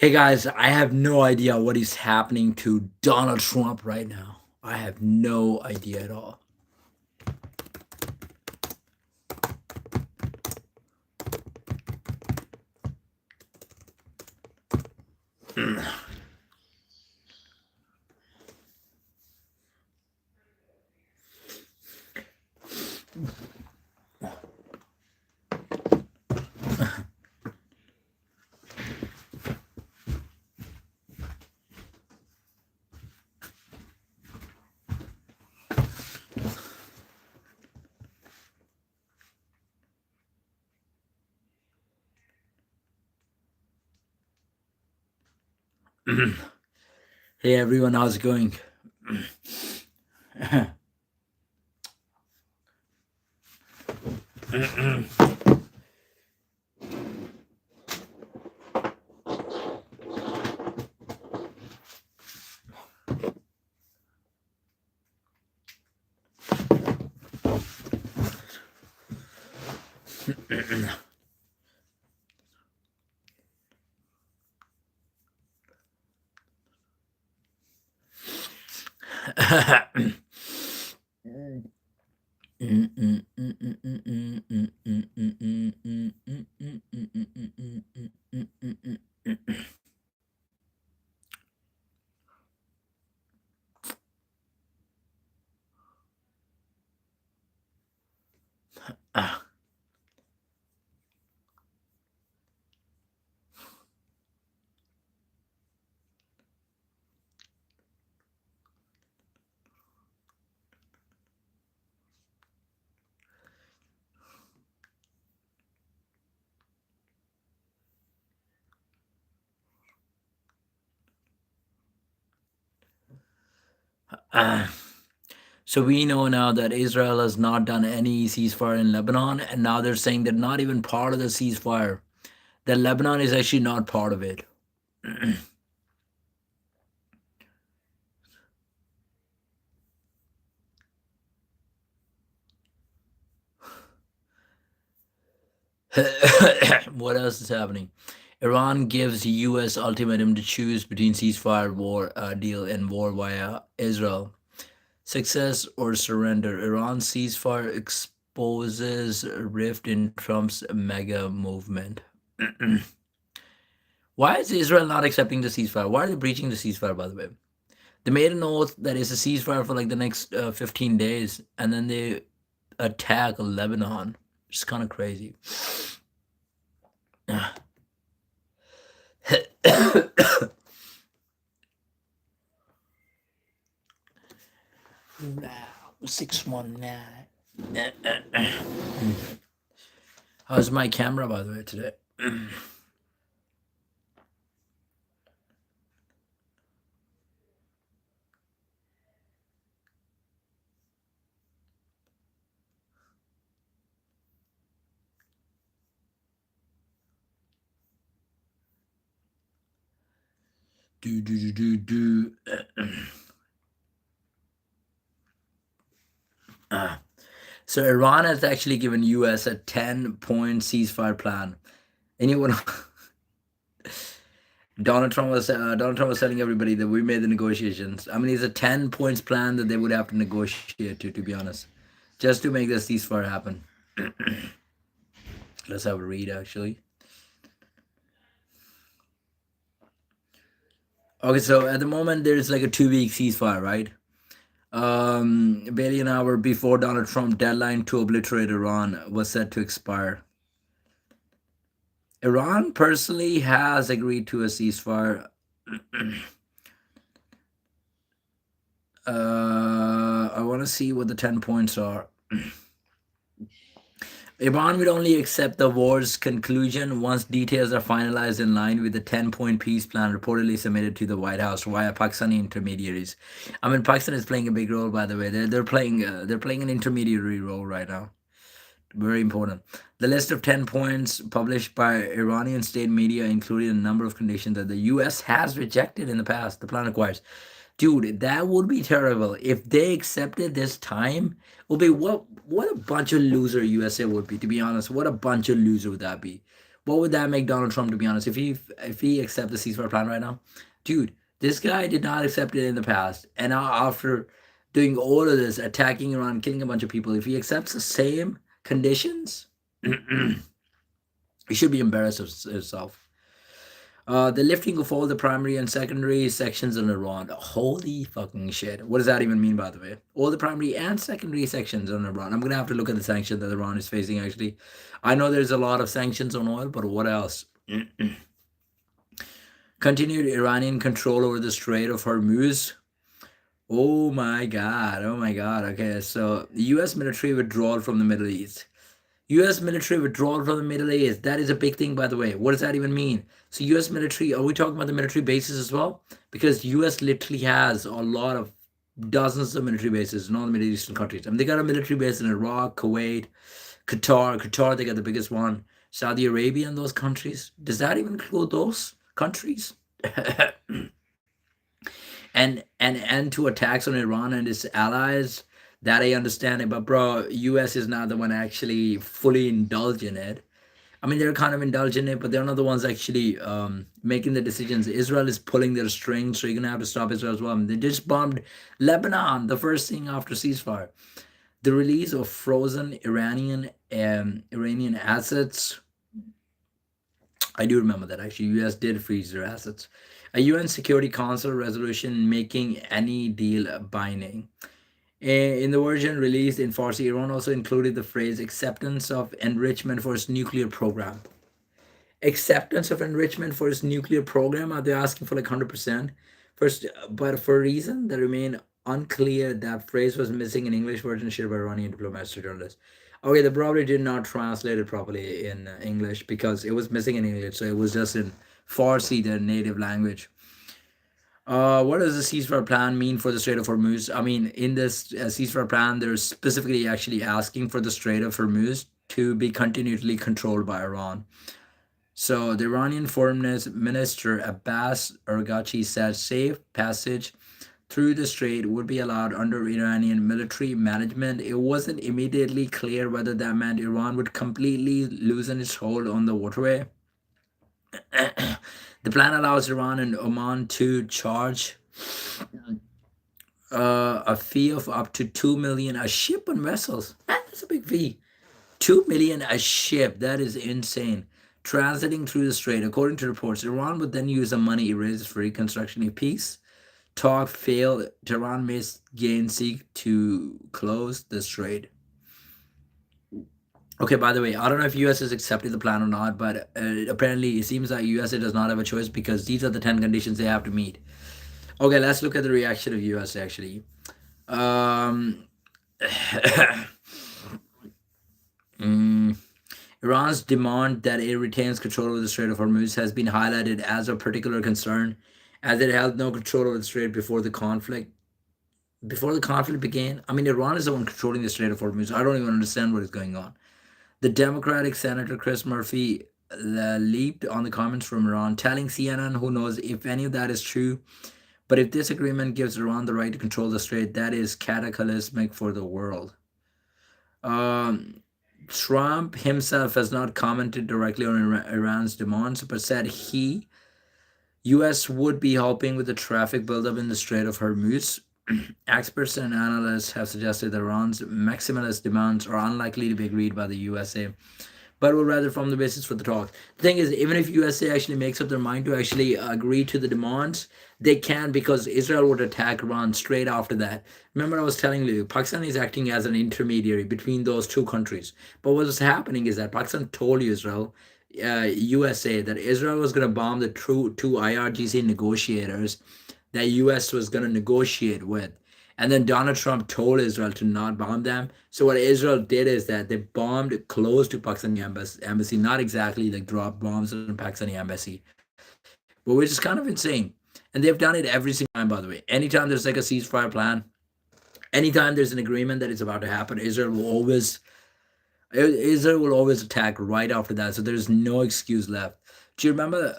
Hey guys, I have no idea what is happening to Donald Trump right now. I have no idea at all. Hey everyone, how's it going? So we know now that Israel has not done any ceasefire in Lebanon, and now they're saying they're not even part of the ceasefire. That Lebanon is actually not part of it. What else is happening? Iran gives U.S. ultimatum to choose between ceasefire war deal and war via Israel. Success or surrender. Iran ceasefire exposes rift in Trump's mega movement. Why is Israel not accepting the ceasefire? Why are they breaching the ceasefire, by the way? They made an oath that it's a ceasefire for like the next 15 days, and then they attack Lebanon. It's kind of crazy. Wow, 619. How's my camera, by the way, today? Do. So Iran has actually given US a 10-point ceasefire plan. Anyone? Donald Trump was telling everybody that we made the negotiations. I mean, it's a 10 points plan that they would have to negotiate to be honest, just to make the ceasefire happen. Let's have a read actually. Okay, so at the moment there's like a 2-week ceasefire, right? Barely an hour before Donald Trump deadline to obliterate Iran was set to expire. Iran personally has agreed to a ceasefire. I want to see what the 10 points are. Iran would only accept the war's conclusion once details are finalized in line with the 10-point peace plan reportedly submitted to the White House via Pakistani intermediaries. I mean, Pakistan is playing a big role, by the way. They're playing an intermediary role right now. Very important. The list of 10 points published by Iranian state media included a number of conditions that the U.S. has rejected in the past. The plan requires. Dude, that would be terrible. If they accepted this time, would be what a bunch of loser USA would be, to be honest. What a bunch of loser would that be? What would that make Donald Trump, to be honest, if he accept the ceasefire plan right now? Dude, this guy did not accept it in the past. And now after doing all of this, attacking Iran, killing a bunch of people, if he accepts the same conditions, he should be embarrassed of himself. The lifting of all the primary and secondary sections on Iran. Holy fucking shit. What does that even mean, by the way? All the primary and secondary sections on Iran. I'm going to have to look at the sanction that Iran is facing, actually. I know there's a lot of sanctions on oil, but what else? Continued Iranian control over the Strait of Hormuz. Oh my God. Oh my God. Okay, so the U.S. military withdrawal from the Middle East. U.S. military withdrawal from the Middle East. That is a big thing, by the way. What does that even mean? So U.S. military, are we talking about the military bases as well? Because U.S. literally has a lot of dozens of military bases in all the Middle Eastern countries. I mean, they got a military base in Iraq, Kuwait, Qatar, they got the biggest one. Saudi Arabia and those countries. Does that even include those countries? and to attacks on Iran and its allies, that I understand it, but bro, US is not the one actually fully indulged in it. I mean, they're kind of indulging it, but they're not the ones actually making the decisions. Israel is pulling their strings, so you're gonna have to stop Israel as well. I mean, they just bombed Lebanon, the first thing after ceasefire. The release of frozen Iranian assets. I do remember that actually. U.S. did freeze their assets. A UN Security Council resolution making any deal binding. In the version released in Farsi, Iran also included the phrase acceptance of enrichment for its nuclear program. Acceptance of enrichment for its nuclear program? Are they asking for like 100%? First, but for a reason that remain unclear, that phrase was missing in English version shared by Iranian diplomats to journalists. Okay, they probably did not translate it properly in English because it was missing in English, so it was just in Farsi, their native language. What does the ceasefire plan mean for the Strait of Hormuz? I mean, in this ceasefire plan, they're specifically actually asking for the Strait of Hormuz to be continually controlled by Iran. So the Iranian Foreign Minister Abbas Araghchi said safe passage through the strait would be allowed under Iranian military management. It wasn't immediately clear whether that meant Iran would completely loosen its hold on the waterway. The plan allows Iran and Oman to charge a fee of up to 2 million a ship on vessels. Man, that's a big fee. 2 million a ship. That is insane. Transiting through the strait. According to reports, Iran would then use the money it raises for reconstruction if peace talk fail. Tehran may again seek to close the strait. Okay, by the way, I don't know if US has accepted the plan or not, but apparently it seems like USA does not have a choice because these are the 10 conditions they have to meet. Okay, let's look at the reaction of US actually. Iran's demand that it retains control over the Strait of Hormuz has been highlighted as a particular concern, as it held no control over the strait before the conflict. Before the conflict began, I mean, Iran is the one controlling the Strait of Hormuz. I don't even understand what is going on. The Democratic Senator Chris Murphy leaped on the comments from Iran, telling CNN, who knows if any of that is true, but if this agreement gives Iran the right to control the strait, that is cataclysmic for the world. Trump himself has not commented directly on Iran's demands, but said U.S. would be helping with the traffic buildup in the Strait of Hormuz. Experts and analysts have suggested that Iran's maximalist demands are unlikely to be agreed by the USA, but will rather form the basis for the talks. The thing is, even if USA actually makes up their mind to actually agree to the demands, they can, because Israel would attack Iran straight after that. Remember, I was telling you, Pakistan is acting as an intermediary between those two countries. But what was happening is that Pakistan told Israel, USA, that Israel was going to bomb the two IRGC negotiators that US was going to negotiate with. And then Donald Trump told Israel to not bomb them. So what Israel did is that they bombed close to Pakistani embassy, not exactly like drop bombs on the Pakistani embassy, but which is kind of insane. And they've done it every single time, by the way. Anytime there's like a ceasefire plan, anytime there's an agreement that is about to happen, Israel will always attack right after that. So there's no excuse left. Do you remember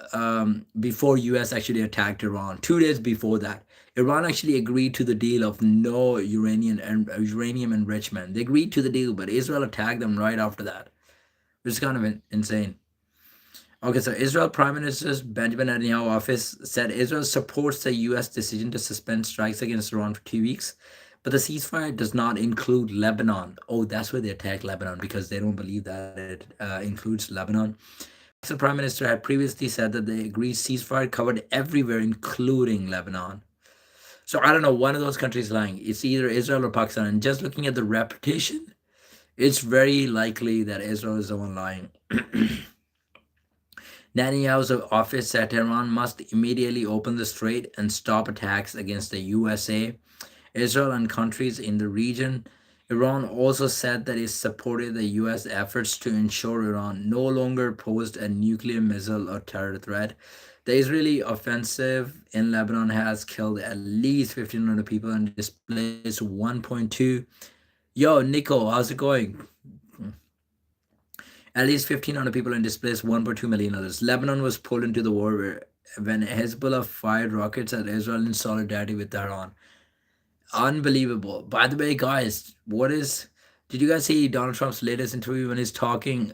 before US actually attacked Iran, 2 days before that, Iran actually agreed to the deal of no uranium enrichment. They agreed to the deal, but Israel attacked them right after that, which is kind of insane. Okay, so Israel Prime Minister Benjamin Netanyahu office said Israel supports the U.S. decision to suspend strikes against Iran for 2 weeks, but the ceasefire does not include Lebanon. Oh, that's where they attack Lebanon because they don't believe that it includes Lebanon. The Prime Minister had previously said that the agreed ceasefire covered everywhere, including Lebanon. So I don't know, one of those countries lying. It's either Israel or Pakistan. And just looking at the repetition, it's very likely that Israel is the one lying. Netanyahu's office said Tehran must immediately open the strait and stop attacks against the USA, Israel, and countries in the region. Iran also said that it supported the US efforts to ensure Iran no longer posed a nuclear missile or terror threat. The Israeli offensive in Lebanon has killed at least 1,500 people and displaced 1.2. Yo, Nico, how's it going? At least 1,500 people and displaced 1.2 million others. Lebanon was pulled into the war when Hezbollah fired rockets at Israel in solidarity with Tehran. Unbelievable. By the way, guys, did you guys see Donald Trump's latest interview when he's talking?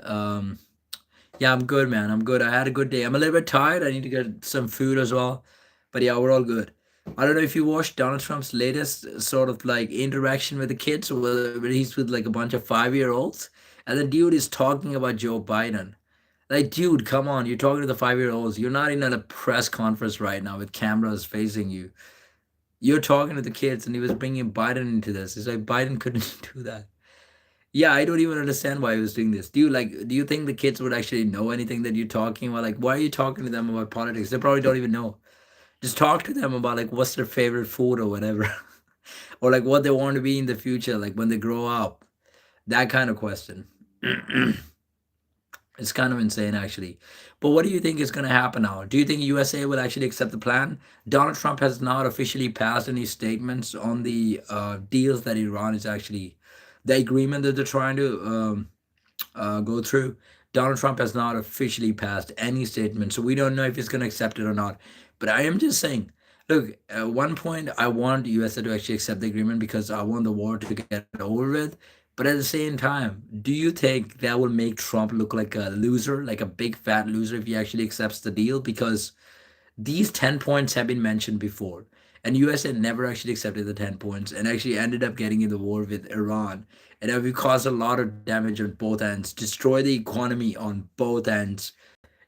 Yeah, I'm good, man. I'm good. I had a good day. I'm a little bit tired. I need to get some food as well. But yeah, we're all good. I don't know if you watched Donald Trump's latest sort of like interaction with the kids, where he's with like a bunch of 5-year-olds, and the dude is talking about Joe Biden. Like, dude, come on. You're talking to the 5-year-olds. You're not in a press conference right now with cameras facing you. You're talking to the kids, and he was bringing Biden into this. It's like Biden couldn't do that. Yeah, I don't even understand why he was doing this. Do you think the kids would actually know anything that you're talking about? Like, why are you talking to them about politics? They probably don't even know. Just talk to them about like what's their favorite food or whatever. Or like what they want to be in the future, like when they grow up. That kind of question. It's kind of insane, actually. But what do you think is going to happen now? Do you think USA will actually accept the plan? Donald Trump has not officially passed any statements on the deals that Iran is actually, the agreement that they're trying to go through. Donald Trump has not officially passed any statement, so we don't know if he's going to accept it or not. But I am just saying, look, at one point, I want USA to actually accept the agreement because I want the war to get over with. But at the same time, do you think that will make Trump look like a loser, like a big fat loser, if he actually accepts the deal? Because these 10 points have been mentioned before, and USA never actually accepted the 10 points and actually ended up getting in the war with Iran. And it would cause a lot of damage on both ends, destroy the economy on both ends.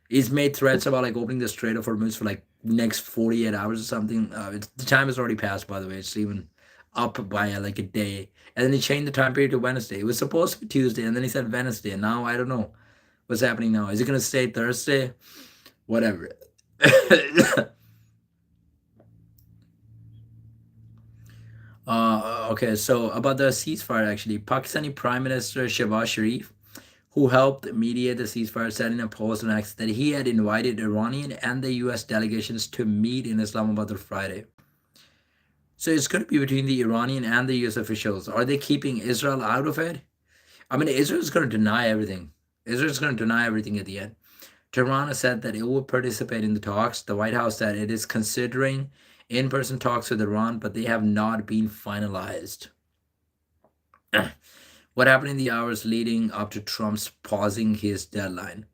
He's made threats about like opening the Strait of Hormuz for like next 48 hours or something. The time has already passed, by the way. It's even up by like a day. And then he changed the time period to Wednesday. It was supposed to be Tuesday, and then he said Wednesday. And now I don't know what's happening now. Is it going to stay Thursday? Whatever. Okay, so about the ceasefire, actually, Pakistani Prime Minister Shehbaz Sharif, who helped mediate the ceasefire, said in a post on X that he had invited Iranian and the U.S. delegations to meet in Islamabad on Friday. So it's going to be between the Iranian and the U.S. officials. Are they keeping Israel out of it? I mean, Israel's going to deny everything. Israel's going to deny everything at the end. Tehran has said that it will participate in the talks. The White House said it is considering in-person talks with Iran, but they have not been finalized. What happened in the hours leading up to Trump's pausing his deadline?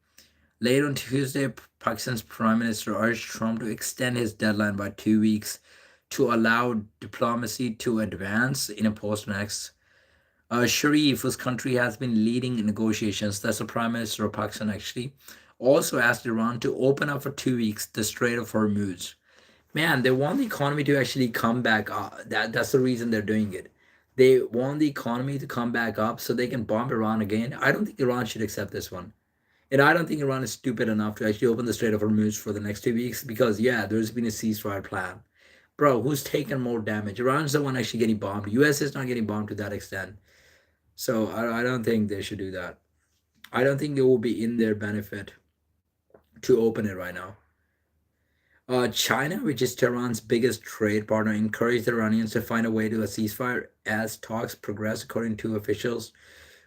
Late on Tuesday, Pakistan's Prime Minister urged Trump to extend his deadline by 2 weeks to allow diplomacy to advance in a post-X. Sharif, whose country has been leading in negotiations, that's the Prime Minister of Pakistan actually, also asked Iran to open up for 2 weeks the Strait of Hormuz. Man, they want the economy to actually come back up. That's the reason they're doing it. They want the economy to come back up so they can bomb Iran again. I don't think Iran should accept this one. And I don't think Iran is stupid enough to actually open the Strait of Hormuz for the next 2 weeks because, yeah, there's been a ceasefire plan. Bro, who's taking more damage? Iran's the one actually getting bombed. US is not getting bombed to that extent. So I don't think they should do that. I don't think it will be in their benefit to open it right now. China, which is Tehran's biggest trade partner, encouraged the Iranians to find a way to a ceasefire as talks progress, according to officials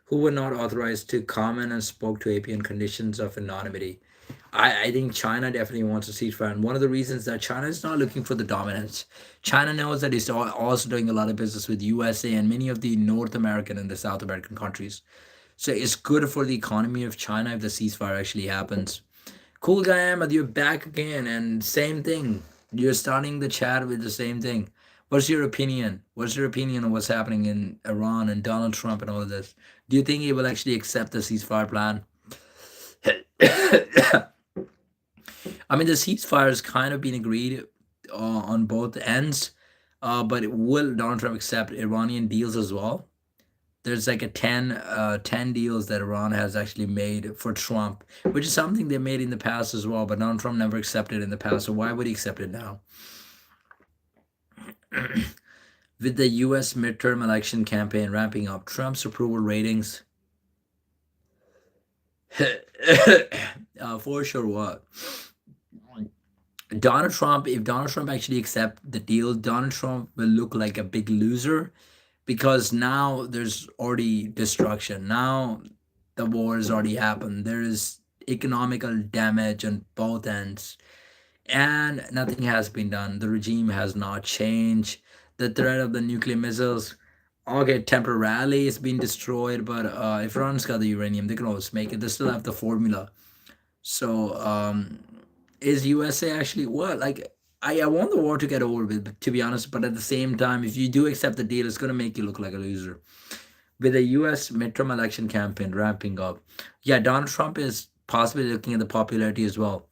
who were not authorized to comment and spoke to AP on conditions of anonymity. I think China definitely wants a ceasefire. And one of the reasons that China is not looking for the dominance, China knows that it's also doing a lot of business with USA and many of the North American and the South American countries. So it's good for the economy of China if the ceasefire actually happens. Cool guy Ahmed, you're back again, and same thing. You're starting the chat with the same thing. What's your opinion? What's your opinion on what's happening in Iran and Donald Trump and all of this? Do you think he will actually accept the ceasefire plan? I mean, the ceasefire has kind of been agreed on both ends, but will Donald Trump accept Iranian deals as well? There's like a 10 deals that Iran has actually made for Trump, which is something they made in the past as well, but Donald Trump never accepted in the past. So why would he accept it now? With the US midterm election campaign ramping up, Trump's approval ratings for sure what? Donald Trump, if Donald Trump actually accept the deal, Donald Trump will look like a big loser because now there's already destruction. Now the war has already happened. There is economical damage on both ends, and nothing has been done. The regime has not changed. The threat of the nuclear missiles, okay, temporarily it's been destroyed, but if Iran's got the uranium, they can always make it. They still have the formula. So, is USA actually what? Like, I want the war to get over with, to be honest, but at the same time, if you do accept the deal, it's going to make you look like a loser. With the US midterm election campaign ramping up, yeah, Donald Trump is possibly looking at the popularity as well.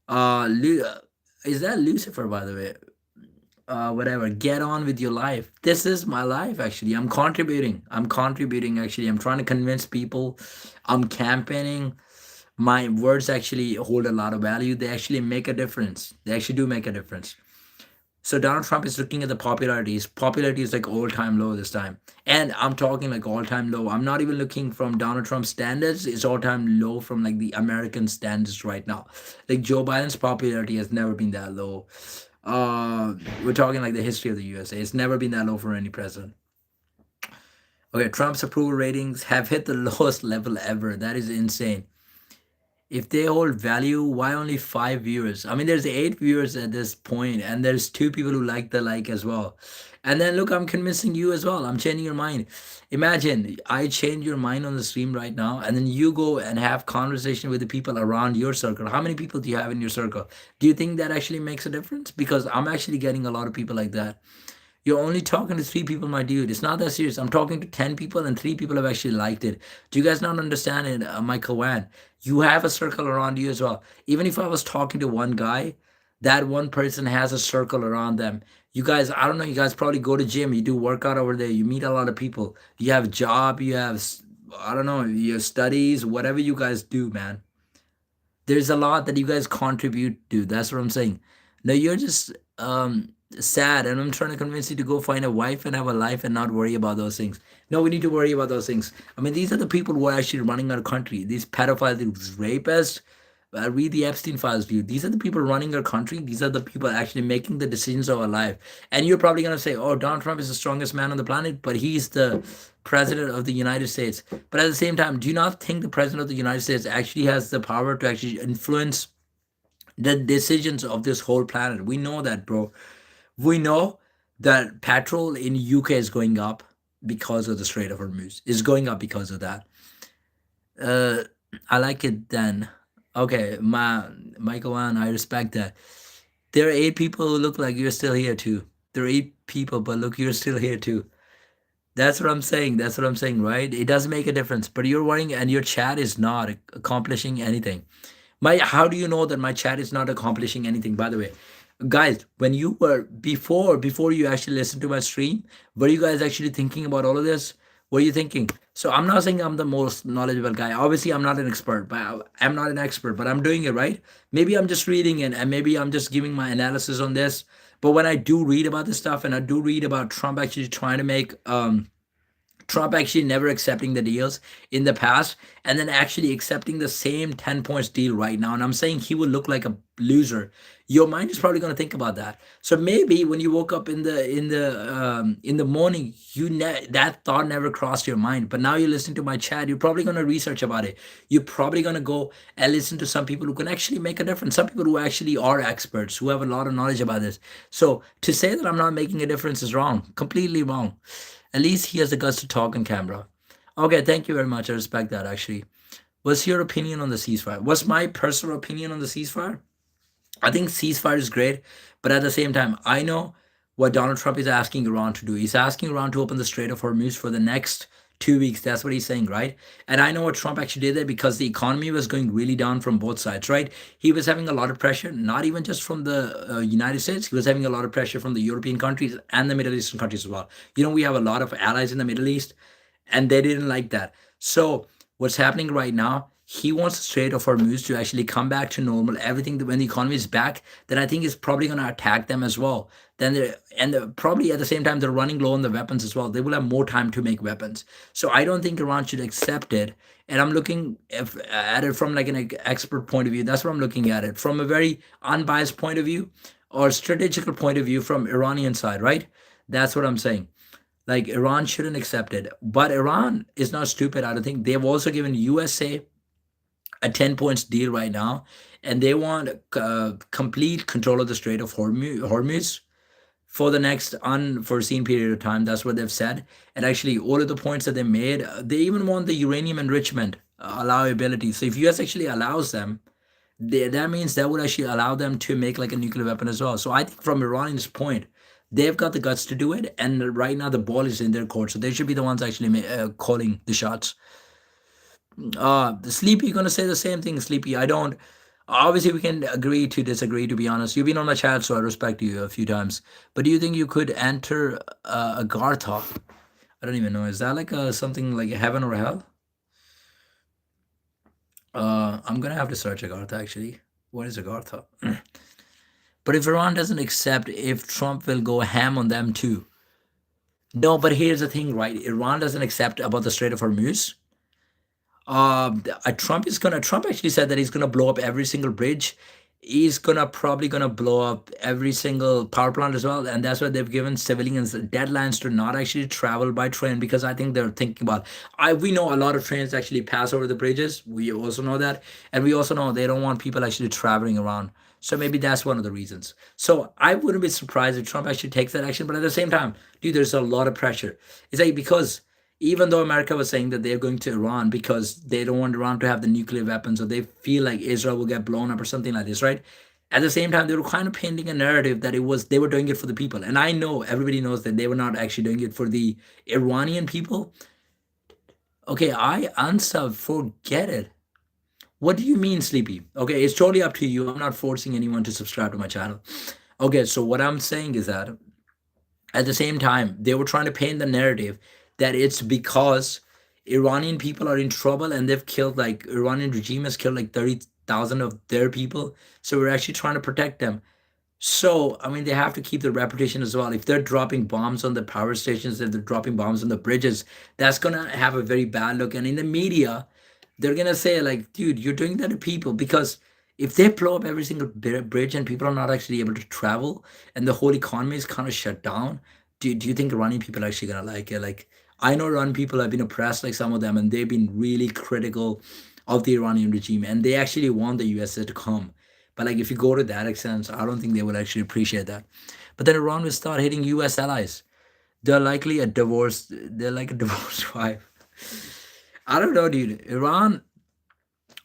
Is that Lucifer, by the way? Whatever, get on with your life. This is my life, actually. I'm contributing, actually. I'm trying to convince people. I'm campaigning. My words actually hold a lot of value. They actually make a difference. They actually do make a difference. So Donald Trump is looking at the popularity. His popularity is like all-time low this time. And I'm talking like all-time low. I'm not even looking from Donald Trump's standards. It's all-time low from like the American standards right now. Like Joe Biden's popularity has never been that low. We're talking like the history of the USA. It's never been that low for any president. Okay, Trump's approval ratings have hit the lowest level ever. That is insane. If they hold value, why only 5 viewers? I mean, there's 8 viewers at this point, and there's 2 people who like the like as well. And then look, I'm convincing you as well. I'm changing your mind. Imagine I change your mind on the stream right now, and then you go and have conversation with the people around your circle. How many people do you have in your circle? Do you think that actually makes a difference? Because I'm actually getting a lot of people like that. You're only talking to 3 people, my dude. It's not that serious. I'm talking to 10 people, and 3 people have actually liked it. Do you guys not understand it, Michael Wan? You have a circle around you as well. Even if I was talking to one guy, that one person has a circle around them. You guys, I don't know, you guys probably go to gym, you do workout over there, you meet a lot of people. You have job, you have, I don't know, your studies, whatever you guys do, man. There's a lot that you guys contribute to. That's what I'm saying. No, you're just sad, and I'm trying to convince you to go find a wife and have a life and not worry about those things. No, we need to worry about those things. I mean, these are the people who are actually running our country. These pedophiles, these rapists. Read the Epstein files, dude. These are the people running our country. These are the people actually making the decisions of our life. And you're probably gonna say, "Oh, Donald Trump is the strongest man on the planet," but he's the president of the United States. But at the same time, do you not think the president of the United States actually has the power to actually influence the decisions of this whole planet? We know that, bro. We know that petrol in UK is going up because of the Strait of Hormuz. It's going up because of that. Uh, I like it then. Okay, Michael Wan, I respect that. There are 8 people who look like you're still here too. There are 8 people, but look, you're still here too. That's what I'm saying. That's what I'm saying, right? It does make a difference, but you're worrying and your chat is not accomplishing anything. How do you know that my chat is not accomplishing anything? By the way, guys, when you were before you actually listened to my stream, were you guys actually thinking about all of this? What are you thinking? So I'm not saying I'm the most knowledgeable guy. Obviously, I'm not an expert, but I'm not an expert, but I'm doing it right. Maybe I'm just reading it, and maybe I'm just giving my analysis on this. But when I do read about this stuff, and I do read about Trump actually trying to make Trump actually never accepting the deals in the past, and then actually accepting the same 10 points deal right now. And I'm saying he will look like a loser. Your mind is probably going to think about that. So maybe when you woke up in the morning, that thought never crossed your mind. But now you're listening to my chat, you're probably going to research about it. You're probably going to go and listen to some people who can actually make a difference. Some people who actually are experts, who have a lot of knowledge about this. So to say that I'm not making a difference is wrong, completely wrong. At least he has the guts to talk on camera. Okay, thank you very much. I respect that, actually. What's your opinion on the ceasefire? What's my personal opinion on the ceasefire? I think ceasefire is great, but at the same time, I know what Donald Trump is asking Iran to do. He's asking Iran to open the Strait of Hormuz for the next 2 weeks. That's what he's saying, right? And I know what Trump actually did there because the economy was going really down from both sides, right? He was having a lot of pressure, not even just from the United States. He was having a lot of pressure from the European countries and the Middle Eastern countries as well. You know, we have a lot of allies in the Middle East, and they didn't like that. So what's happening right now? He wants the Strait of Hormuz to actually come back to normal. Everything when the economy is back, then I think he's probably going to attack them as well. Then probably at the same time they're running low on the weapons as well. They will have more time to make weapons. So I don't think Iran should accept it. And I'm looking at it from like an expert point of view. That's what I'm looking at it from a very unbiased point of view or strategical point of view from Iranian side, right? That's what I'm saying. Like Iran shouldn't accept it, but Iran is not stupid. I don't think they've also given USA a 10 points deal right now, and they want complete control of the Strait of Hormuz for the next unforeseen period of time. That's what they've said. And actually, all of the points that they made, they even want the uranium enrichment allowability. So if US actually allows them, that means that would actually allow them to make like a nuclear weapon as well. So I think from Iranian's point, they've got the guts to do it, and right now the ball is in their court, so they should be the ones actually calling the shots. The Sleepy, you're gonna say the same thing, Sleepy. I don't. Obviously, we can agree to disagree. To be honest, you've been on my chat, so I respect you a few times. But do you think you could enter a Gartha? I don't even know. Is that like a something like a heaven or a hell? I'm gonna have to search Agartha actually. What is Agartha? But if Iran doesn't accept, if Trump will go ham on them too. No, but here's the thing, right? Iran doesn't accept about the Strait of Hormuz. Trump actually said that he's gonna blow up every single bridge. He's probably gonna blow up every single power plant as well, and that's why they've given civilians deadlines to not actually travel by train because I think they're thinking about. We know a lot of trains actually pass over the bridges. We also know that, and we also know they don't want people actually traveling around. So maybe that's one of the reasons. So I wouldn't be surprised if Trump actually takes that action, but at the same time, dude, there's a lot of pressure. It's like because even though America was saying that they're going to Iran because they don't want Iran to have the nuclear weapons or they feel like Israel will get blown up or something like this, right? At the same time, they were kind of painting a narrative that they were doing it for the people. And I know everybody knows that they were not actually doing it for the Iranian people. Okay, I answer, forget it. What do you mean, Sleepy? Okay, it's totally up to you. I'm not forcing anyone to subscribe to my channel. Okay, so what I'm saying is that at the same time, they were trying to paint the narrative that it's because Iranian people are in trouble and they've killed like Iranian regime has killed like 30,000 of their people. So we're actually trying to protect them. So, I mean, they have to keep their reputation as well. If they're dropping bombs on the power stations, if they're dropping bombs on the bridges, that's going to have a very bad look. And in the media, they're going to say, like, dude, you're doing that to people because if they blow up every single bridge and people are not actually able to travel and the whole economy is kind of shut down, do you think Iranian people are actually going to like it? Like, I know Iranian people have been oppressed, like some of them, and they've been really critical of the Iranian regime, and they actually want the USA to come. But like, if you go to that extent, I don't think they would actually appreciate that. But then Iran will start hitting U.S. allies. They're likely a divorce. They're like a divorced wife. I don't know, dude. Iran.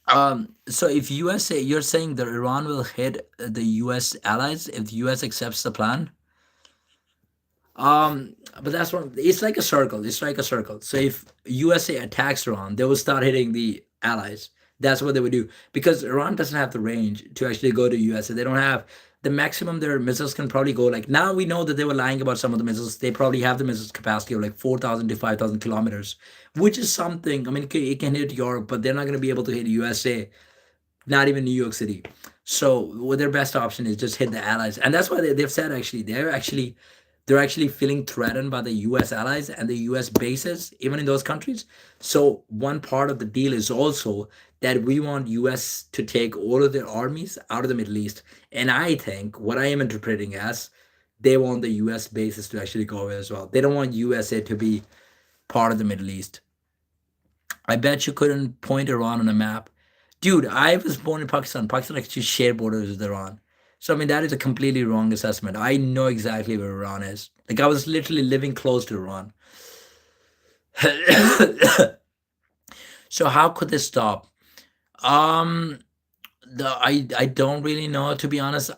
So if USA, you're saying that Iran will hit the U.S. allies if the U.S. accepts the plan. But that's one. It's like a circle. It's like a circle. So if USA attacks Iran, they will start hitting the allies. That's what they would do because Iran doesn't have the range to actually go to USA. They don't have the maximum. Their missiles can probably go like now. We know that they were lying about some of the missiles. They probably have the missiles capacity of like 4,000 to 5,000 kilometers, which is something. I mean, it can hit Europe, but they're not going to be able to hit USA. Not even New York City. So what their best option is just hit the allies, and that's why they've said actually they're actually feeling threatened by the US allies and the US bases, even in those countries. So one part of the deal is also that we want US to take all of their armies out of the Middle East. And I think what I am interpreting as they want the US bases to actually go away as well. They don't want USA to be part of the Middle East. I bet you couldn't point Iran on a map. Dude, I was born in Pakistan. Pakistan actually share borders with Iran. So I mean that is a completely wrong assessment. I know exactly where Iran is. Like I was literally living close to Iran. So how could this stop? Um, I don't really know, to be honest.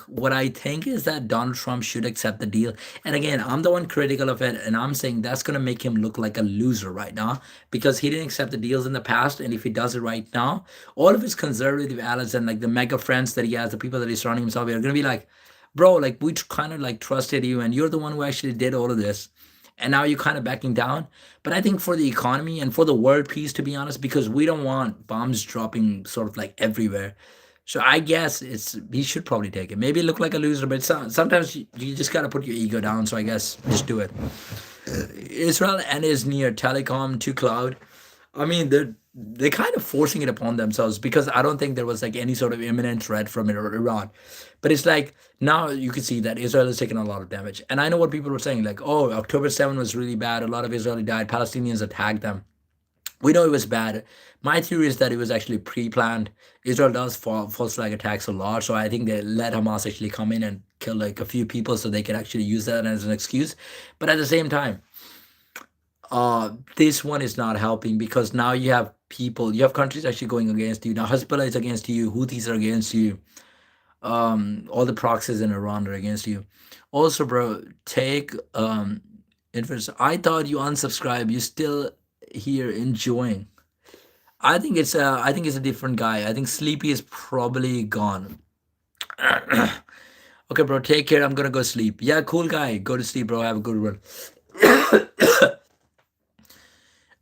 What I think is that Donald Trump should accept the deal. And again, I'm the one critical of it, and I'm saying that's gonna make him look like a loser right now because he didn't accept the deals in the past, and if he does it right now, all of his conservative allies and like the mega friends that he has, the people that he's surrounding himself with, are gonna be like, bro, like we kind of like trusted you, and you're the one who actually did all of this, and now you're kind of backing down. But I think for the economy and for the world peace, to be honest, because we don't want bombs dropping sort of like everywhere. So I guess it's he should probably take it. Maybe look like a loser, but sometimes you just gotta put your ego down. So I guess just do it. Israel and is near telecom to cloud. I mean, they're kind of forcing it upon themselves because I don't think there was like any sort of imminent threat from Iran. But it's like now you can see that Israel has taken a lot of damage. And I know what people were saying, like, oh, October 7 was really bad. A lot of Israeli died. Palestinians attacked them. We know it was bad. My theory is that it was actually pre-planned. Israel does false flag attacks a lot, so I think they let Hamas actually come in and kill like a few people so they can actually use that as an excuse. But at the same time, this one is not helping because now you have countries actually going against you. Now Hezbollah is against you, Houthis are against you, all the proxies in Iran are against you. Also, bro, take interest. I thought you unsubscribed. You still here enjoying. I think it's a different guy. I think Sleepy is probably gone. Okay, bro, take care. I'm gonna go sleep. Yeah, cool guy. Go to sleep, bro. Have a good one.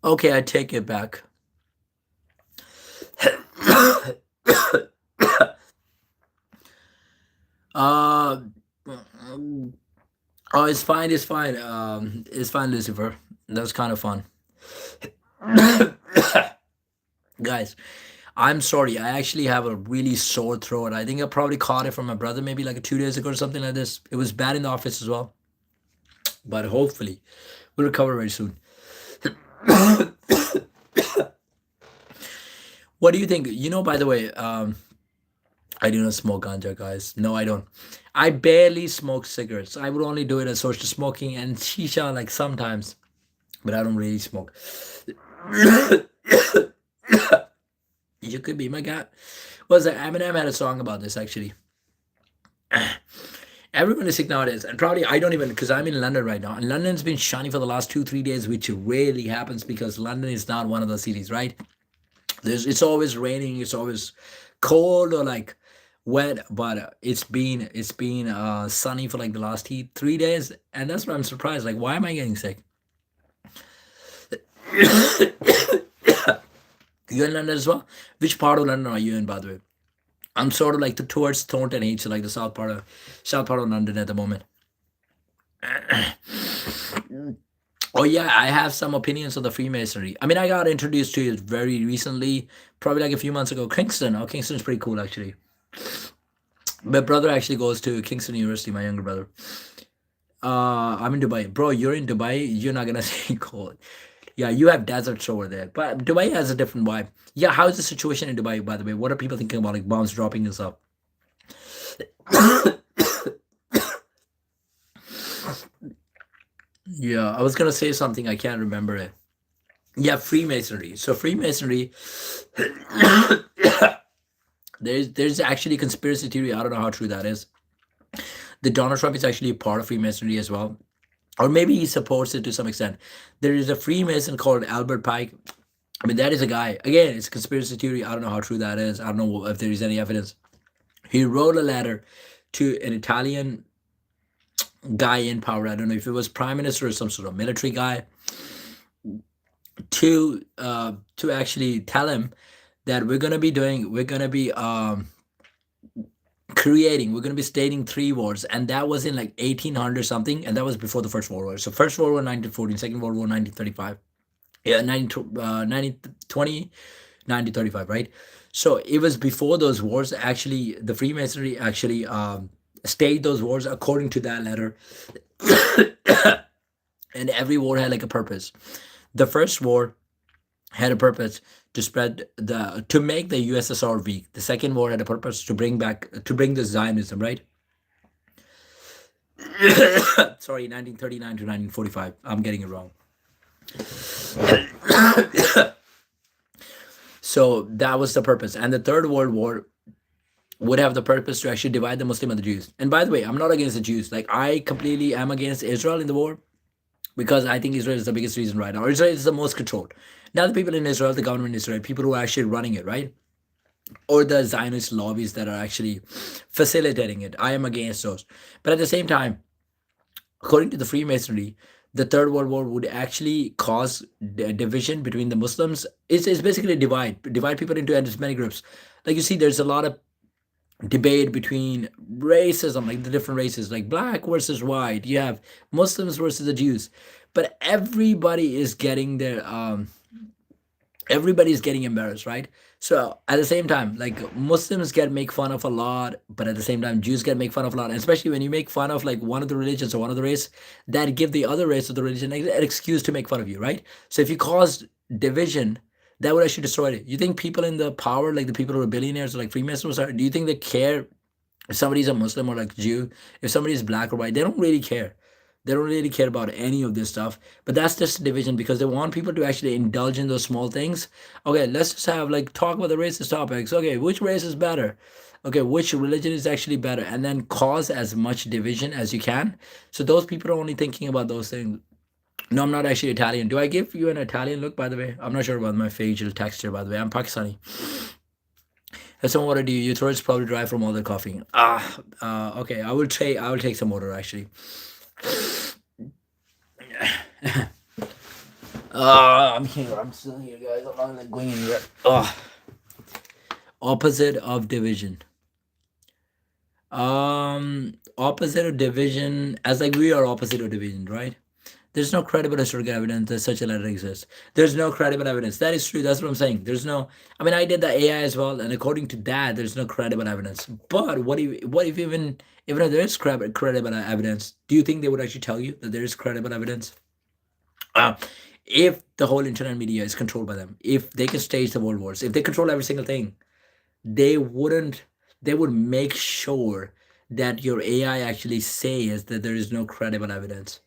Okay, I take it back. uh, oh, it's fine. It's fine. It's fine, Lucifer. That was kind of fun. Guys, I'm sorry. I actually have a really sore throat. I think I probably caught it from my brother maybe like 2 days ago or something like this. It was bad in the office as well, but hopefully we'll recover very soon. What do you think? By the way, I do not smoke ganja, guys. No, I don't. I barely smoke cigarettes. I would only do it as social smoking and shisha like sometimes, but I don't really smoke. You could be my guy. Was that Eminem had a song about this actually? Everyone is sick nowadays, and probably I don't even because I'm in London right now, and London's been shiny for the last 2 3 days, which rarely happens because London is not one of the cities, right? It's always raining, it's always cold or like wet, but it's been sunny for like the last 3 days, and that's why I'm surprised. Like, why am I getting sick? You're in London as well. Which part of London are you in, by the way? I'm sort of like towards Thornton Heath, so like the south part of London at the moment. Oh yeah, I have some opinions on the Freemasonry. I mean, I got introduced to it very recently, probably like a few months ago. Kingston. Oh, Kingston's pretty cool actually. My brother actually goes to Kingston University. My younger brother. I'm in Dubai, bro. You're in Dubai. You're not gonna say cold. Yeah, you have deserts over there, but Dubai has a different vibe. Yeah, how's the situation in Dubai, by the way? What are people thinking about like bombs dropping and stuff? Yeah, I was gonna say something. I can't remember it. Yeah, Freemasonry. So Freemasonry, there's actually a conspiracy theory. I don't know how true that is. The Donald Trump is actually a part of Freemasonry as well, or maybe he supports it to some extent. There is a Freemason called Albert Pike. I mean, that is a guy. Again, it's a conspiracy theory. I don't know how true that is. I don't know if there is any evidence. He wrote a letter to an Italian guy in power. I don't know if it was prime minister or some sort of military guy to actually tell him that we're gonna be we're going to be stating three wars, and that was in like 1800 something, and that was before the First World War. So First World War 1914, Second World War 1935, yeah, 1920, 1935, right? So it was before those wars. Actually, the Freemasonry actually staged those wars according to that letter, and every war had like a purpose. The first war had a purpose to make the USSR weak. The second war had a purpose to bring the Zionism, right? Sorry, 1939 to 1945. I'm getting it wrong. So that was the purpose. And the Third World War would have the purpose to actually divide the Muslim and the Jews. And by the way, I'm not against the Jews. Like, I completely am against Israel in the war because I think Israel is the biggest reason right now. Israel is the most controlled. Now, the people in Israel, the government in Israel, people who are actually running it, right? Or the Zionist lobbies that are actually facilitating it. I am against those. But at the same time, according to the Freemasonry, the Third World War would actually cause division between the Muslims. It's basically divide people into as many groups. Like, you see, there's a lot of debate between racism, like the different races, like black versus white. You have Muslims versus the Jews, but everybody's getting embarrassed, right? So at the same time, like, Muslims get make fun of a lot, but at the same time, Jews get make fun of a lot. And especially when you make fun of like one of the religions or one of the race, that give the other race of the religion an excuse to make fun of you, right? So if you cause division, that would actually destroy it. You think people in the power, like the people who are billionaires or like Freemasons, do you think they care if somebody's a Muslim or like Jew, if somebody's black or white? They don't really care. They don't really care about any of this stuff. But that's just a division because they want people to actually indulge in those small things. Okay, let's just have like talk about the racist topics. Okay, which race is better? Okay, which religion is actually better? And then cause as much division as you can. So those people are only thinking about those things. No, I'm not actually Italian. Do I give you an Italian look, by the way? I'm not sure about my facial texture, by the way. I'm Pakistani. Have some water. Do you? Your throat's probably dry from all the coughing. Okay. I will take some water actually. I'm here. I'm still here, guys. I'm not like going anywhere. Opposite of division. Opposite of division, as like we are opposite of division, right? There's no credible historical evidence that such a letter exists. There's no credible evidence. That is true. That's what I'm saying. There's no. I mean, I did the AI as well, and according to that, there's no credible evidence. But what if even if there is credible evidence, do you think they would actually tell you that there is credible evidence? Uh, if the whole internet media is controlled by them, if they can stage the world wars, if they control every single thing, they wouldn't. They would make sure that your AI actually says that there is no credible evidence.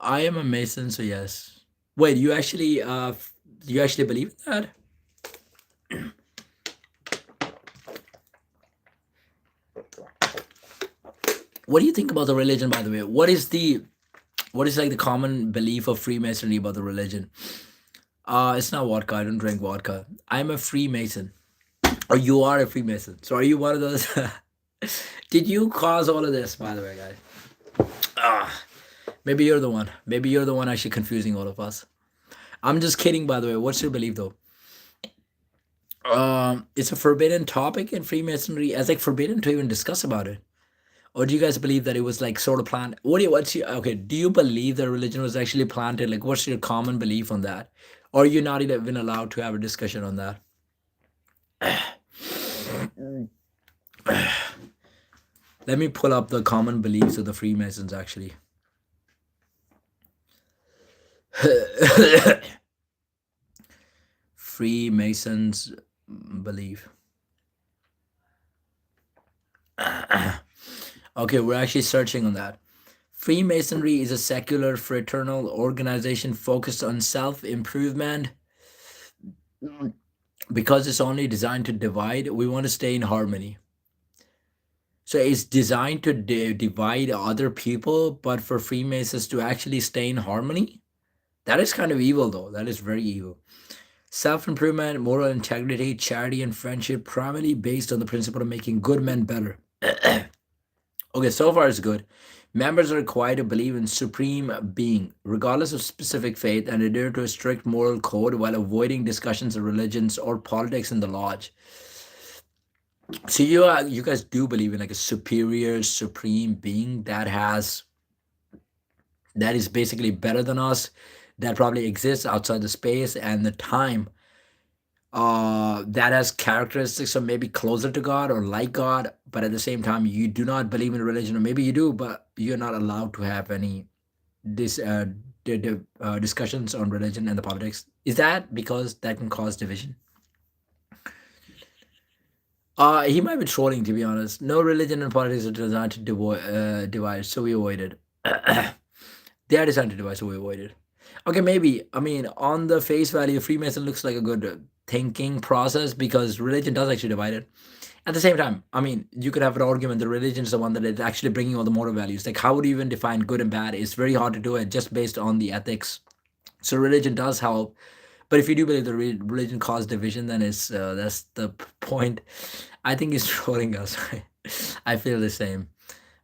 I am a Mason, so yes. Wait, you actually believe that? What do you think about the religion, by the way? What is like the common belief of Freemasonry about the religion? It's not vodka. I don't drink vodka. I'm a Freemason, or you are a Freemason. So are you one of those? Did you cause all of this, by the way, guys? Maybe you're the one. Maybe you're the one actually confusing all of us. I'm just kidding, by the way. What's your belief though? It's a forbidden topic in Freemasonry, as like forbidden to even discuss about it. Or do you guys believe that it was like sort of planned? What's your okay? Do you believe that religion was actually planted? Like, what's your common belief on that? Or are you not even allowed to have a discussion on that? Let me pull up the common beliefs of the Freemasons actually. Freemasons belief. Okay, we're actually searching on that. Freemasonry is a secular fraternal organization focused on self improvement. Because it's only designed to divide, we want to stay in harmony. So it's designed to divide other people, but for Freemasons to actually stay in harmony? That is kind of evil, though. That is very evil. Self improvement, moral integrity, charity, and friendship, primarily based on the principle of making good men better. Okay, so far it's good. Members are required to believe in supreme being, regardless of specific faith, and adhere to a strict moral code while avoiding discussions of religions or politics in the lodge. So you guys do believe in like a superior, supreme being that is basically better than us, that probably exists outside the space and the time. That has characteristics of maybe closer to God or like God, but at the same time, you do not believe in religion, or maybe you do, but you're not allowed to have any this discussions on religion and the politics. Is that because that can cause division? He might be trolling, to be honest. No, religion and politics are designed to divide, so we avoid it. They are designed to divide, so we avoid it. Okay, maybe. I mean, on the face value, Freemason looks like a good thinking process because religion does actually divide it. At the same time, I mean, you could have an argument that religion is the one that is actually bringing all the moral values. Like, how would you even define good and bad? It's very hard to do it just based on the ethics. So religion does help, but if you do believe that religion caused division, then it's that's the point. I think he's trolling us. I feel the same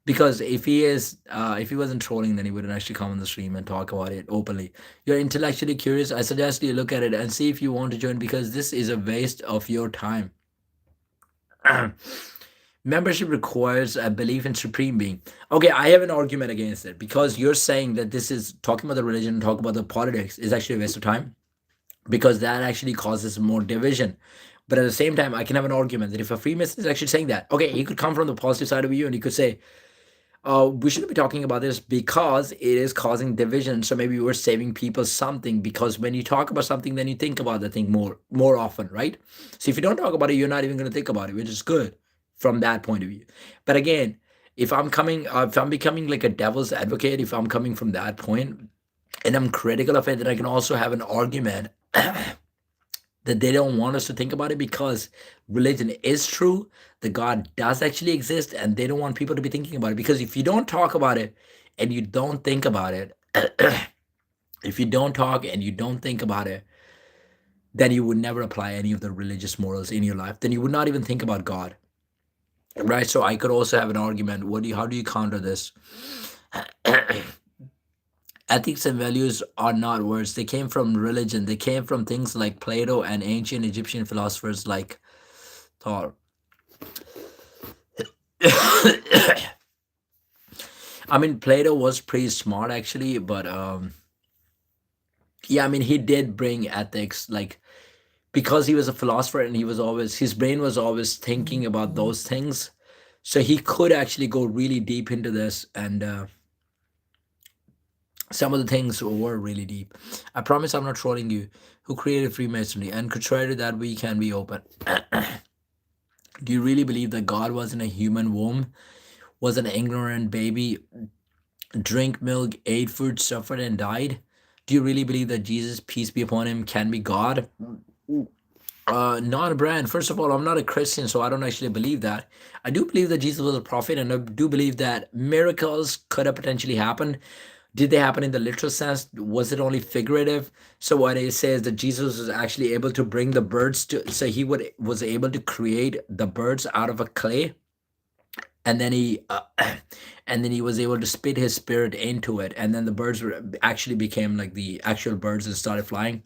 because if he wasn't trolling, then he wouldn't actually come on the stream and talk about it openly. You're intellectually curious. I suggest you look at it and see if you want to join because this is a waste of your time. Membership requires a belief in supreme being. Okay, I have an argument against it because you're saying that this is talking about the religion and talking about the politics is actually a waste of time because that actually causes more division. But at the same time, I can have an argument that if a Freemason is actually saying that, okay, he could come from the positive side of you and he could say, we shouldn't be talking about this because it is causing division. So maybe we're saving people something because when you talk about something, then you think about the thing more often, right? So if you don't talk about it, you're not even going to think about it, which is good from that point of view. But again, if I'm becoming like a devil's advocate, if I'm coming from that point and I'm critical of it, then I can also have an argument that they don't want us to think about it because religion is true, that God does actually exist, and they don't want people to be thinking about it. Because if you don't talk about it and you don't think about it, if you don't talk and you don't think about it, then you would never apply any of the religious morals in your life. Then you would not even think about God. Right? So I could also have an argument. How do you counter this? Ethics and values are not words. They came from religion. They came from things like Plato and ancient Egyptian philosophers like Thor. I mean, Plato was pretty smart actually, but yeah, I mean, he did bring ethics, like because he was a philosopher and his brain was always thinking about those things, so he could actually go really deep into this, and some of the things were really deep. I promise I'm not trolling you. Who created Freemasonry? And contrary to that, we can be open. Do you really believe that God was in a human womb, was an ignorant baby, drank milk, ate food, suffered, and died? Do you really believe that Jesus, peace be upon him, can be God? Not a brand. First of all, I'm not a Christian, so I don't actually believe that. I do believe that Jesus was a prophet, and I do believe that miracles could have potentially happened. Did they happen in the literal sense? Was it only figurative? So what it says that Jesus was actually able to bring the birds to, so he was able to create the birds out of a clay, and then he and then he was able to spit his spirit into it, and then the birds actually became like the actual birds and started flying.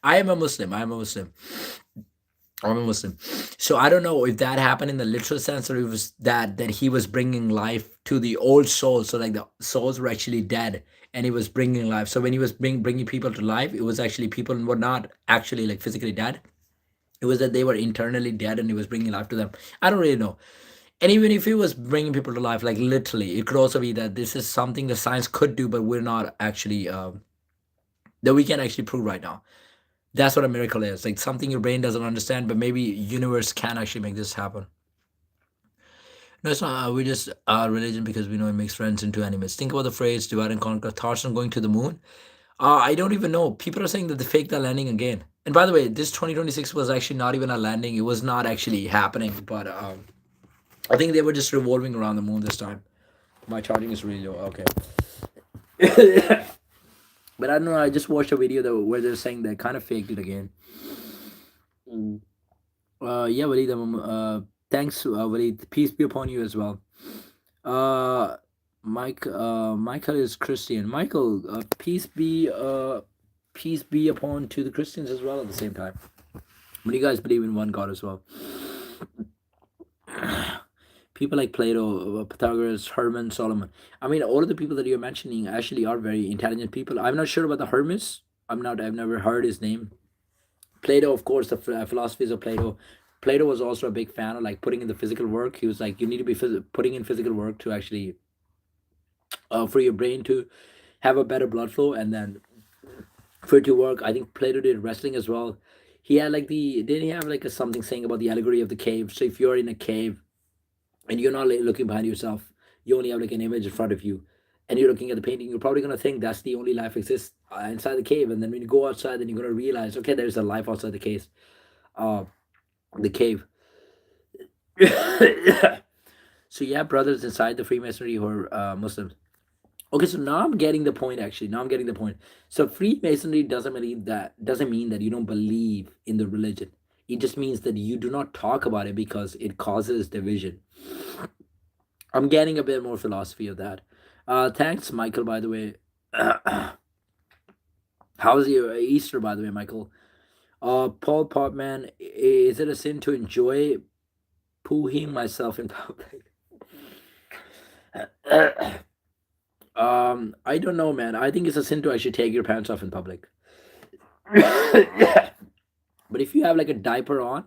I am a Muslim. I am a Muslim. I'm a Muslim. So I don't know if that happened in the literal sense or it was that he was bringing life to the old souls. So like the souls were actually dead and he was bringing life. So when he was bringing people to life, it was actually people were not actually like physically dead. It was that they were internally dead and he was bringing life to them. I don't really know. And even if he was bringing people to life, like literally, it could also be that this is something that science could do, but we're not actually that we can actually prove right now. That's what a miracle is. Like something your brain doesn't understand, but maybe universe can actually make this happen. No, it's not. We just religion because we know it makes friends into enemies. Think about the phrase divide and conquer. Thoughts on going to the moon. I don't even know. People are saying that they faked the landing again. And by the way, this 2026 was actually not even a landing. It was not actually happening. But I think they were just revolving around the moon this time. My charging is really low. Okay. But I don't know. I just watched a video where they're saying they kind of faked it again. Mm. Yeah, Waleed. Thanks, Waleed. Peace be upon you as well. Michael is Christian. Michael, peace be upon to the Christians as well at the same time. But you guys believe in one God as well. People like Plato, Pythagoras, Herman, Solomon. I mean, all of the people that you're mentioning actually are very intelligent people. I'm not sure about the Hermes. I've never heard his name. Plato, of course, the philosophies of Plato. Plato was also a big fan of like putting in the physical work. He was like, you need to be putting in physical work to actually for your brain to have a better blood flow, and then for it to work. I think Plato did wrestling as well. He had like didn't he have like something saying about the allegory of the cave? So if you're in a cave and you're not like, looking behind yourself, you only have like an image in front of you, and you're looking at the painting, you're probably going to think that's the only life exists inside the cave. And then when you go outside, then you're going to realize, okay, there's a life outside uh, the cave. So you have brothers inside the Freemasonry who are Muslims. Okay, so now I'm getting the point. Actually, now I'm getting the point. So Freemasonry doesn't mean that you don't believe in the religion. It just means that you do not talk about it because it causes division. I'm getting a bit more philosophy of that. Thanks, Michael. By the way, how's your Easter? By the way, Michael. Paul Potman, is it a sin to enjoy pooing myself in public? I don't know, man. I think it's a sin to actually take your pants off in public. But if you have like a diaper on,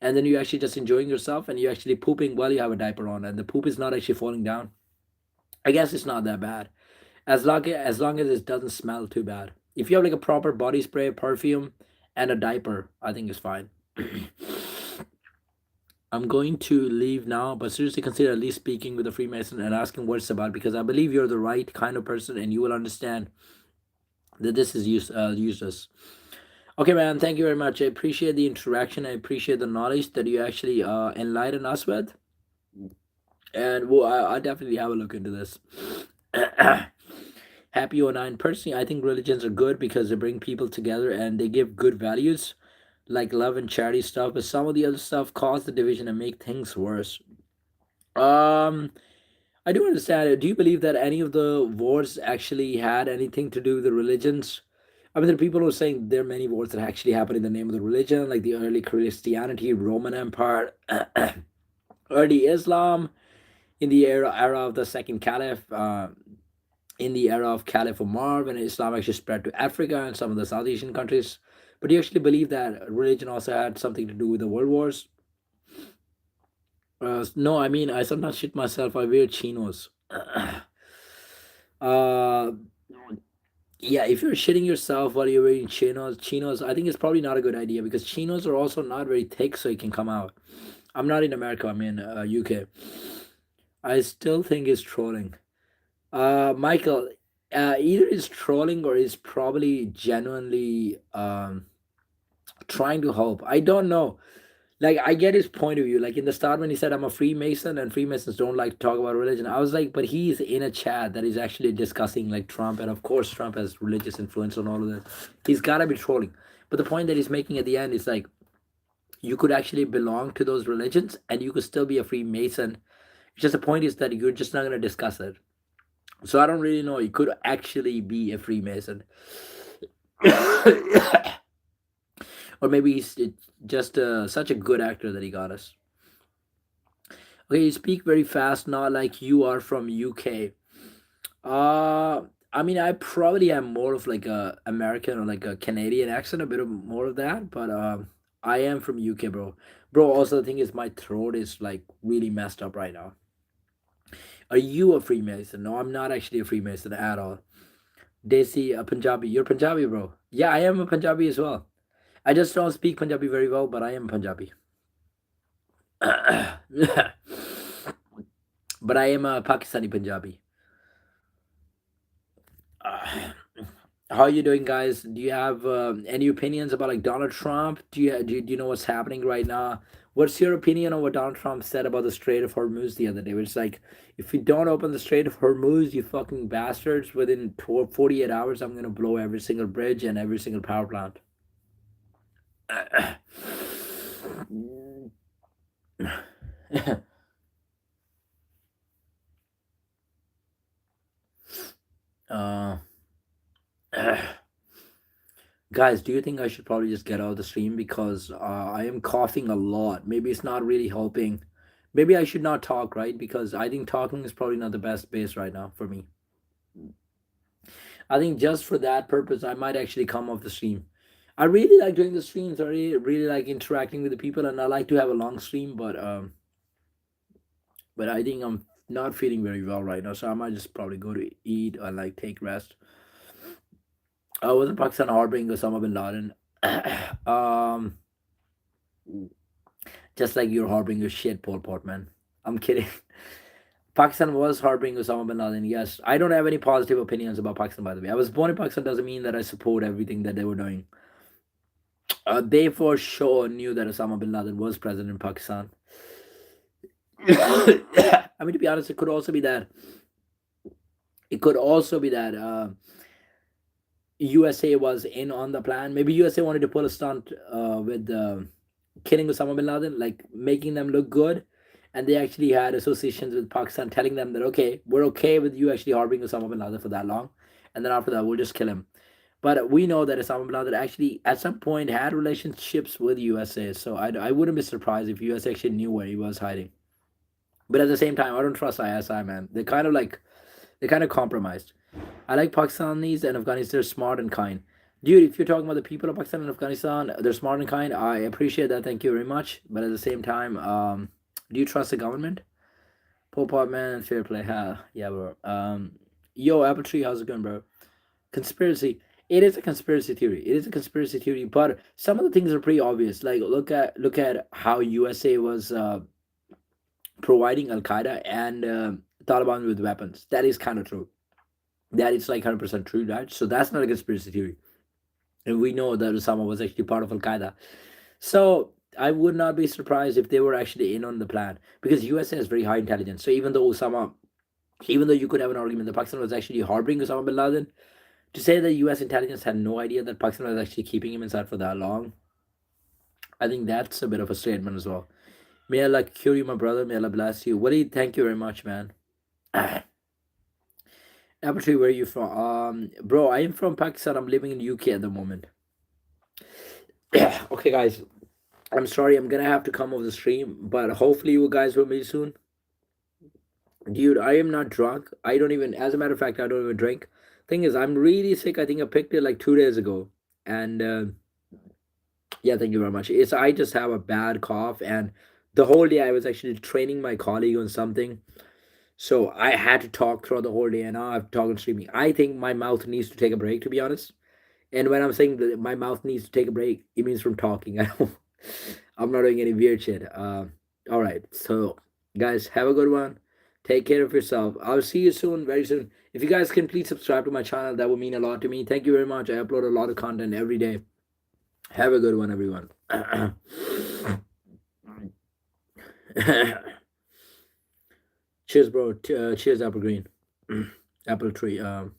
and then you're actually just enjoying yourself, and you're actually pooping while you have a diaper on, and the poop is not actually falling down, I guess it's not that bad. As long as it doesn't smell too bad. If you have like a proper body spray, perfume, and a diaper, I think it's fine. I'm going to leave now, but seriously consider at least speaking with a Freemason and asking what it's about, because I believe you're the right kind of person and you will understand that this is useless. Okay, man, thank you very much. I appreciate the interaction. I appreciate the knowledge that you actually enlighten us with. And well, I'll definitely have a look into this. Happy 09. Personally, I think religions are good because they bring people together and they give good values like love and charity stuff, but some of the other stuff cause the division and make things worse. Um, I do understand it. Do you believe that any of the wars actually had anything to do with the religions? I mean, there are people who are saying there are many wars that actually happened in the name of the religion, like the early Christianity, Roman Empire, early Islam, in the era of the second Caliph, in the era of Caliph Umar, when Islam actually spread to Africa and some of the South Asian countries. But do you actually believe that religion also had something to do with the world wars? No, I mean, I sometimes shit myself. I wear chinos. uh, yeah, if you're shitting yourself while you're wearing chinos, I think it's probably not a good idea because chinos are also not very thick, so it can come out. I'm not in America. I'm in UK. I still think it's trolling. Michael, either it's trolling or it's probably genuinely trying to help. I don't know. Like I get his point of view. Like in the start when he said I'm a Freemason and Freemasons don't like to talk about religion, I was like, but he's in a chat that is actually discussing like Trump, and of course Trump has religious influence on all of that. He's gotta be trolling. But the point that he's making at the end is like you could actually belong to those religions and you could still be a Freemason. Just the point is that you're just not gonna discuss it. So I don't really know. He could actually be a Freemason. Or maybe he's just such a good actor that he got us. Okay, you speak very fast, not like you are from UK. I mean, I probably am more of like a American or like a Canadian accent, a bit of more of that, but I am from UK, bro. Bro, also the thing is, my throat is like really messed up right now. Are you a Freemason? No, I'm not actually a Freemason at all. Desi, a Punjabi. You're Punjabi, bro. Yeah, I am a Punjabi as well. I just don't speak Punjabi very well, but I am Punjabi. But I am a Pakistani Punjabi. How are you doing, guys? Do you have any opinions about like Donald Trump? Do you know what's happening right now? What's your opinion on what Donald Trump said about the Strait of Hormuz the other day? It's like, if you don't open the Strait of Hormuz, you fucking bastards, within 48 hours, I'm gonna blow every single bridge and every single power plant. uh, Guys, do you think I should probably just get out of the stream because I am coughing a lot? Maybe it's not really helping. Maybe I should not talk, right? Because I think talking is probably not the best base right now for me. I think just for that purpose, I might actually come off the stream. I really like doing the streams. I really like interacting with the people, and I like to have a long stream. But I think I'm not feeling very well right now, so I might just probably go to eat or like take rest. Was it Pakistan harboring Osama bin Laden? um, just like you're harboring your shit, Pol Pot, man. I'm kidding. Pakistan was harboring Osama bin Laden. Yes, I don't have any positive opinions about Pakistan. By the way, I was born in Pakistan doesn't mean that I support everything that they were doing. They for sure knew that Osama bin Laden was present in Pakistan. I mean, to be honest, it could also be that. It could also be that USA was in on the plan. Maybe USA wanted to pull a stunt with killing Osama bin Laden, like making them look good. And they actually had associations with Pakistan telling them that, okay, we're okay with you actually harboring Osama bin Laden for that long. And then after that, we'll just kill him. But we know that Osama bin Laden actually, at some point, had relationships with USA. So I wouldn't be surprised if USA actually knew where he was hiding. But at the same time, I don't trust ISI, man. They're kind of compromised. I like Pakistanis and Afghanis. They're smart and kind. Dude, if you're talking about the people of Pakistan and Afghanistan, they're smart and kind. I appreciate that. Thank you very much. But at the same time, do you trust the government? Pop Pop man, fair play. Yeah, bro. Yo, Apple Tree, how's it going, bro? Conspiracy. It is a conspiracy theory. It is a conspiracy theory, but some of the things are pretty obvious. Like look at how USA was providing Al Qaeda and Taliban with weapons. That is kind of true. That is like 100% true, right? So that's not a conspiracy theory. And we know that Osama was actually part of Al Qaeda. So I would not be surprised if they were actually in on the plan because USA has very high intelligence. So even though you could have an argument that Pakistan was actually harboring Osama bin Laden, to say that US intelligence had no idea that Pakistan was actually keeping him inside for that long, I think that's a bit of a statement as well. May Allah cure you, my brother. May Allah bless you. Waleed, thank you very much, man. Apple Tree, where are you from? Bro, I am from Pakistan. I'm living in UK at the moment. Okay, guys. I'm sorry. I'm gonna have to come off the stream, but hopefully you guys will meet soon. Dude, I am not drunk. I don't even. As a matter of fact, I don't even drink. Thing is, I'm really sick. I think I picked it like 2 days ago, and yeah, thank you very much. It's I just have a bad cough, and the whole day I was actually training my colleague on something. So I had to talk throughout the whole day, and now I've talked streaming. I think my mouth needs to take a break, to be honest. And when I'm saying that my mouth needs to take a break, it means from talking. I'm not doing any weird shit. All right. So, guys, have a good one. Take care of yourself. I'll see you soon, very soon. If you guys can please subscribe to my channel, that would mean a lot to me. Thank you very much. I upload a lot of content every day. Have a good one, everyone. Cheers, bro. Cheers, Apple Green. Apple Tree.